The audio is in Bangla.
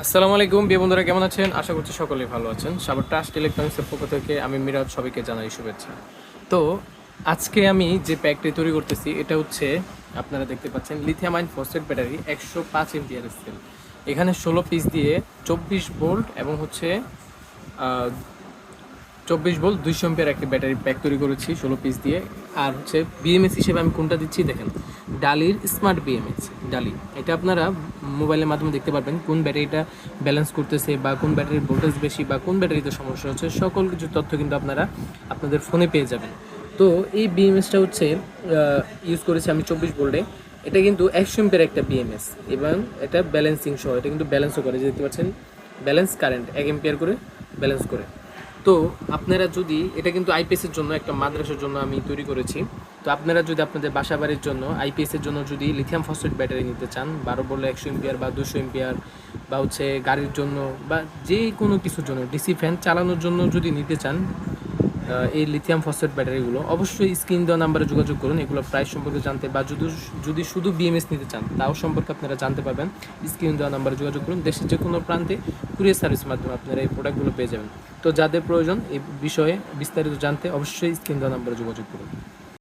আসসালামু আলাইকুম বিয়ে বন্ধুরা, কেমন আছেন? আশা করছি সকলেই ভালো আছেন। সাবার ট্রাস্ট ইলেকট্রনিক্সের পক্ষ থেকে আমি মিরাজ, সবাইকে জানাই শুভেচ্ছা। তো আজকে আমি যে প্যাকটি তৈরি করতেছি এটা হচ্ছে, আপনারা দেখতে পাচ্ছেন, lithium ion phosphate battery 105 ampere cell. এখানে 16 পিস দিয়ে 24 ভোল্ট এবং হচ্ছে 24 ভোল্ট 200 এমপিয়ার একটি ব্যাটারি প্যাক তৈরি করেছি 16 পিস দিয়ে। আর হচ্ছে বিএমএস হিসেবে আমি কোনটা দিচ্ছি দেখেন, ডালির স্মার্ট বিএমএস ডালি। এটা আপনারা মোবাইলের মাধ্যমে দেখতে পারবেন কোন ব্যাটারিটা ব্যালেন্স করতেছে বা কোন ব্যাটারির ভোল্টেজ বেশি বা কোন ব্যাটারিতে সমস্যা হচ্ছে, সকল কিছু তথ্য কিন্তু আপনারা আপনাদের ফোনে পেয়ে যাবেন। তো এই বিএমএসটা হচ্ছে ইউজ করেছি আমি 24 ভোল্টে। এটা কিন্তু 100 এমপিয়ার একটা বিএমএস এবং এটা ব্যালেন্সিং সহ, এটা কিন্তু ব্যালেন্সও করে, যে দেখতে পাচ্ছেন ব্যালেন্স কারেন্ট 1 এমপিয়ার করে ব্যালেন্স করে। তো আপনারা যদি, এটা কিন্তু আইপিএসের জন্য, একটা মাদ্রাসার জন্য আমি তৈরি করেছি। তো আপনারা যদি আপনাদের বাসা বাড়ির জন্য আইপিএসের জন্য যদি লিথিয়াম ফসফেট ব্যাটারি নিতে চান, 12 ভোল্ট 100 এমপিয়ার বা 200 এমপিয়ার, বা হচ্ছে গাড়ির জন্য বা যে কোনো কিছুর জন্য, ডিসি ফ্যান চালানোর জন্য যদি নিতে চান এই লিথিয়াম ফসফেট ব্যাটারিগুলো, অবশ্যই স্ক্রিন দেওয়া নাম্বারে যোগাযোগ করুন এগুলো প্রাইস সম্পর্কে জানতে, বা যদি যদি শুধু বিএমএস নিতে চান তাও সম্পর্কে আপনারা জানতে পারবেন। স্ক্রিন দেওয়া নাম্বারে যোগাযোগ করুন, দেশের যে কোনো প্রান্তে কুরিয়ার সার্ভিসের মাধ্যমে আপনারা এই প্রোডাক্টগুলো পেয়ে যাবেন। তো যাদের প্রয়োজন এই বিষয়ে বিস্তারিত জানতে অবশ্যই স্ক্রিন দেওয়া নাম্বারে যোগাযোগ করুন।